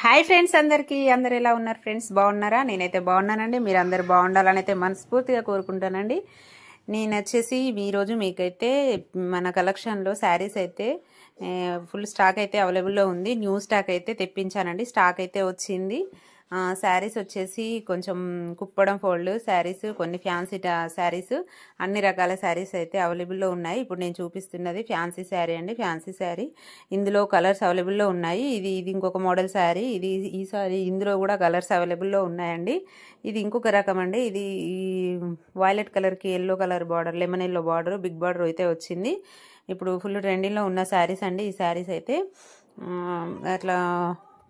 Hi friends, అందరూ ఎలా ఉన్నారు ఫ్రెండ్స్? బాగున్నారా? నేనైతే బాగున్నానండి. మీరు అందరు బాగుండాలని అయితే మనస్ఫూర్తిగా కోరుకుంటానండి. నేను వచ్చేసి ఈరోజు మీకైతే మన కలెక్షన్లో శారీస్ అయితే ఫుల్ స్టాక్ అయితే అవైలబుల్లో ఉంది. న్యూ స్టాక్ అయితే తెప్పించానండి. స్టాక్ అయితే వచ్చింది. శారీస్ వచ్చేసి కొంచెం కుప్పడం ఫోల్డ్ శారీస్, కొన్ని ఫ్యాన్సీ శారీస్, అన్ని రకాల శారీస్ అయితే అవైలబుల్లో ఉన్నాయి. ఇప్పుడు నేను చూపిస్తున్నది ఫ్యాన్సీ శారీ అండి. ఫ్యాన్సీ శారీ, ఇందులో కలర్స్ అవైలబుల్లో ఉన్నాయి. ఇది ఇంకొక మోడల్ శారీ. ఈ సారీ ఇందులో కూడా కలర్స్ అవైలబుల్లో ఉన్నాయండి. ఇది ఇంకొక రకం అండి. ఇది వైలెట్ కలర్కి yellow colour border, lemon yellow border, big border అయితే వచ్చింది. ఇప్పుడు ఫుల్ ట్రెండింగ్లో ఉన్న శారీస్ అండి. ఈ శారీస్ అయితే అట్లా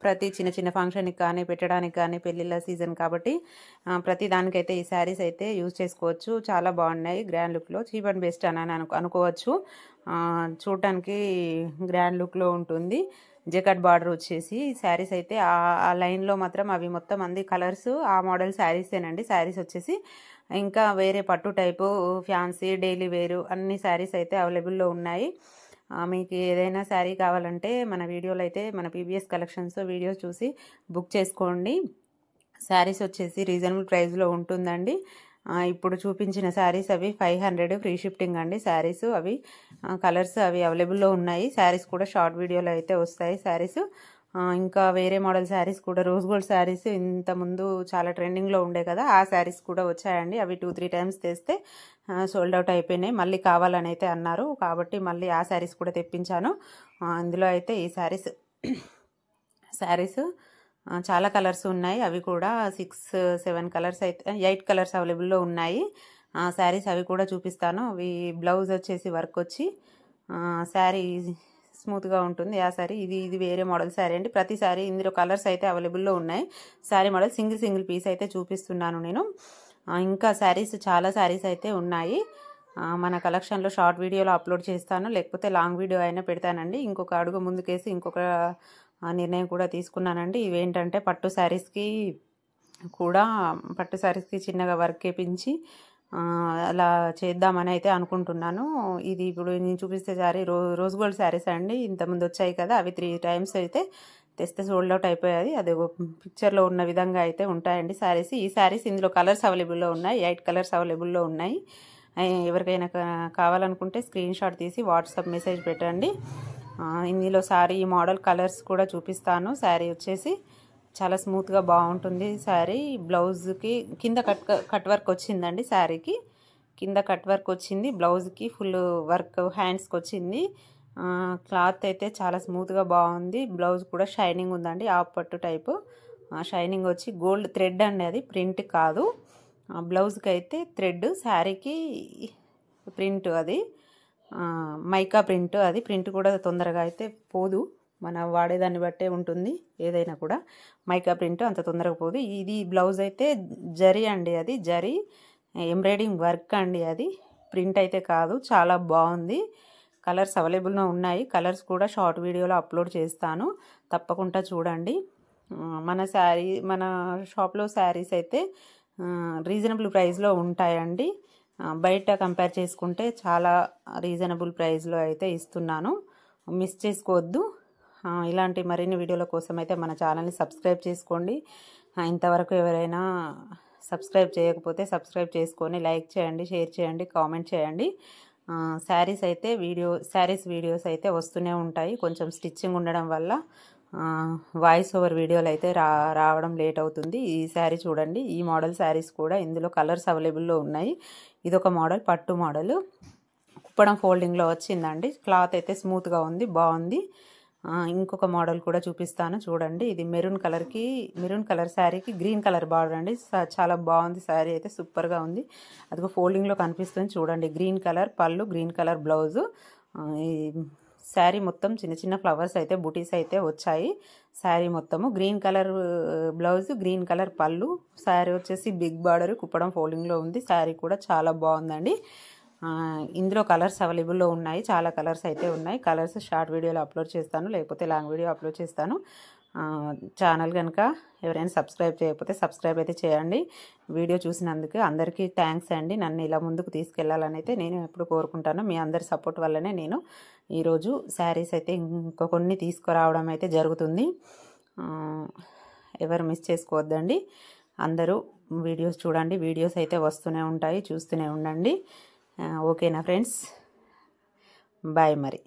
ప్రతి చిన్న చిన్న ఫంక్షన్కి కానీ, పెట్టడానికి కానీ, పెళ్ళిళ్ళ సీజన్ కాబట్టి ప్రతి దానికైతే ఈ శారీస్ అయితే యూజ్ చేసుకోవచ్చు. చాలా బాగున్నాయి. గ్రాండ్ లుక్లో చీప్ అండ్ బెస్ట్ అని అనుకోవచ్చు. చూడటానికి గ్రాండ్ లుక్లో ఉంటుంది. జెకట్ బార్డర్ వచ్చేసి శారీస్ అయితే ఆ లైన్లో మాత్రం అవి మొత్తం అన్ని కలర్స్ ఆ మోడల్ శారీసేనండి. శారీస్ వచ్చేసి ఇంకా వేరే పట్టు టైపు, ఫ్యాన్సీ, డైలీ వేరు అన్ని శారీస్ అయితే అవైలబుల్లో ఉన్నాయి. మీకు ఏదైనా శారీ కావాలంటే మన వీడియోలో అయితే మన పీవీఎస్ కలెక్షన్స్ వీడియోస్ చూసి బుక్ చేసుకోండి. శారీస్ వచ్చేసి రీజనబుల్ ప్రైస్లో ఉంటుందండి. ఇప్పుడు చూపించిన శారీస్ అవి 500 ఫ్రీ షిఫ్టింగ్ అండి. శారీస్ అవి కలర్స్ అవి అవైలబుల్లో ఉన్నాయి. శారీస్ కూడా షార్ట్ వీడియోలో అయితే వస్తాయి. శారీస్ ఇంకా వేరే మోడల్ శారీస్ కూడా, రోజ్ గోల్డ్ శారీస్ ఇంతకుముందు చాలా ట్రెండింగ్లో ఉండే కదా, ఆ శారీస్ కూడా వచ్చాయండి. అవి 2-3 టైమ్స్ తెస్తే సోల్డ్ అవుట్ అయిపోయినాయి. మళ్ళీ కావాలని అయితే అన్నారు కాబట్టి మళ్ళీ ఆ శారీస్ కూడా తెప్పించాను. అందులో అయితే ఈ శారీస్ చాలా కలర్స్ ఉన్నాయి. అవి కూడా 6-7 కలర్స్ అయితే 8 కలర్స్ అవైలబుల్లో ఉన్నాయి. శారీస్ అవి కూడా చూపిస్తాను. అవి బ్లౌజ్ వచ్చేసి వర్క్ వచ్చి శారీ స్మూత్గా ఉంటుంది. ఆ శారీ ఇది వేరే మోడల్ శారీ అండి. ప్రతి శారీ ఇందులో కలర్స్ అయితే అవైలబుల్లో ఉన్నాయి. శారీ మోడల్ సింగిల్ పీస్ అయితే చూపిస్తున్నాను నేను. ఇంకా శారీస్ చాలా శారీస్ అయితే ఉన్నాయి. మన కలెక్షన్లో షార్ట్ వీడియోలో అప్లోడ్ చేస్తాను, లేకపోతే లాంగ్ వీడియో అయినా పెడతానండి. ఇంకొక అడుగు ముందుకేసి ఇంకొక నిర్ణయం కూడా తీసుకున్నానండి. ఇవేంటంటే పట్టు శారీస్కి చిన్నగా వర్క్ వేపించి అలా చేద్దామని అయితే అనుకుంటున్నాను. ఇది ఇప్పుడు నేను చూపిస్తే శారీ రోజ్ గోల్డ్ శారీస్ అండి. ఇంతకుముందు వచ్చాయి కదా, అవి 3 టైమ్స్ అయితే తెస్తే సోల్డ్ అవుట్ అయిపోయాయి. అది పిక్చర్లో ఉన్న విధంగా అయితే ఉంటాయండి శారీస్. ఈ శారీస్ ఇందులో కలర్స్ అవైలబుల్లో ఉన్నాయి. 8 కలర్స్ అవైలబుల్లో ఉన్నాయి. ఎవరికైనా కావాలనుకుంటే స్క్రీన్ షాట్ తీసి వాట్సాప్ మెసేజ్ పెట్టండి. ఇందులో శారీ ఈ మోడల్ కలర్స్ కూడా చూపిస్తాను. శారీ వచ్చేసి చాలా స్మూత్గా బాగుంటుంది. శారీ బ్లౌజ్కి కింద కట్ వర్క్ వచ్చిందండి. శారీకి కింద కట్ వర్క్ వచ్చింది. బ్లౌజ్కి ఫుల్ వర్క్ హ్యాండ్స్కి వచ్చింది. క్లాత్ అయితే చాలా స్మూత్గా బాగుంది. బ్లౌజ్ కూడా షైనింగ్ ఉందండి. ఆఫ్ పట్టు టైపు షైనింగ్ వచ్చి గోల్డ్ థ్రెడ్ అండి, అది ప్రింట్ కాదు. బ్లౌజ్కి అయితే థ్రెడ్, శారీకి ప్రింట్, అది మైకా ప్రింట్. అది ప్రింట్ కూడా తొందరగా అయితే పోదు, మన వాడేదాన్ని బట్టే ఉంటుంది. ఏదైనా కూడా మైకా ప్రింట్ అంత తొందరగా పోదు. ఇది బ్లౌజ్ అయితే జరీ అండి, అది జరీ ఎంబ్రాయిడింగ్ వర్క్ అండి, అది ప్రింట్ అయితే కాదు. చాలా బాగుంది. కలర్స్ అవైలబుల్గా ఉన్నాయి. కలర్స్ కూడా షార్ట్ వీడియోలో అప్లోడ్ చేస్తాను, తప్పకుండా చూడండి. మన షాప్లో శారీస్ అయితే రీజనబుల్ ప్రైస్లో ఉంటాయండి. బయట కంపేర్ చేసుకుంటే చాలా రీజనబుల్ ప్రైస్లో అయితే ఇస్తున్నాను. మిస్ చేసుకోవద్దు. ఇలాంటి మరిన్ని వీడియోల కోసం అయితే మన ఛానల్ని సబ్స్క్రైబ్ చేసుకోండి. ఇంతవరకు ఎవరైనా సబ్స్క్రైబ్ చేయకపోతే సబ్స్క్రైబ్ చేసుకొని లైక్ చేయండి, షేర్ చేయండి, కామెంట్ చేయండి. శారీస్ వీడియోస్ అయితే వస్తూనే ఉంటాయి. కొంచెం స్టిచ్చింగ్ ఉండడం వల్ల వాయిస్ ఓవర్ వీడియోలు అయితే రావడం లేట్ అవుతుంది. ఈ శారీ చూడండి. ఈ మోడల్ శారీస్ కూడా ఇందులో కలర్స్ అవైలబుల్లో ఉన్నాయి. ఇదొక మోడల్, పట్టు మోడల్, కుప్పడం ఫోల్డింగ్లో వచ్చిందండి. క్లాత్ అయితే స్మూత్గా ఉంది, బాగుంది. ఇంకొక మోడల్ కూడా చూపిస్తాను చూడండి. ఇది మెరూన్ కలర్ శారీకి గ్రీన్ కలర్ బార్డర్ అండి. చాలా బాగుంది. శారీ అయితే సూపర్గా ఉంది. అదిగో ఫోల్డింగ్లో కనిపిస్తుంది చూడండి. గ్రీన్ కలర్ పళ్ళు, గ్రీన్ కలర్ బ్లౌజు. ఈ శారీ మొత్తం చిన్న చిన్న ఫ్లవర్స్ అయితే, బుటీస్ అయితే వచ్చాయి. శారీ మొత్తము green colour blouse, green colour పళ్ళు. శారీ వచ్చేసి బిగ్ బార్డర్, కుప్పడం ఫోల్డింగ్లో ఉంది. శారీ కూడా చాలా బాగుందండి. ఇందులో కలర్స్ అవైలబుల్లో ఉన్నాయి. చాలా కలర్స్ అయితే ఉన్నాయి. కలర్స్ షార్ట్ వీడియోలో అప్లోడ్ చేస్తాను, లేకపోతే లాంగ్ వీడియో అప్లోడ్ చేస్తాను. ఛానల్ కనుక ఎవరైనా సబ్స్క్రైబ్ చేయకపోతే సబ్స్క్రైబ్ అయితే చేయండి. వీడియో చూసినందుకు అందరికీ థ్యాంక్స్ అండి. నన్ను ఇలా ముందుకు తీసుకెళ్లాలని అయితే నేను ఎప్పుడు కోరుకుంటాను. మీ అందరి సపోర్ట్ వల్లనే నేను ఈరోజు శారీస్ అయితే ఇంకో కొన్ని తీసుకురావడం అయితే జరుగుతుంది. ఎవరు మిస్ చేసుకోవద్దండి. అందరూ వీడియోస్ చూడండి. వీడియోస్ అయితే వస్తూనే ఉంటాయి, చూస్తూనే ఉండండి. ఓకేనా ఫ్రెండ్స్, బాయ్ మరి.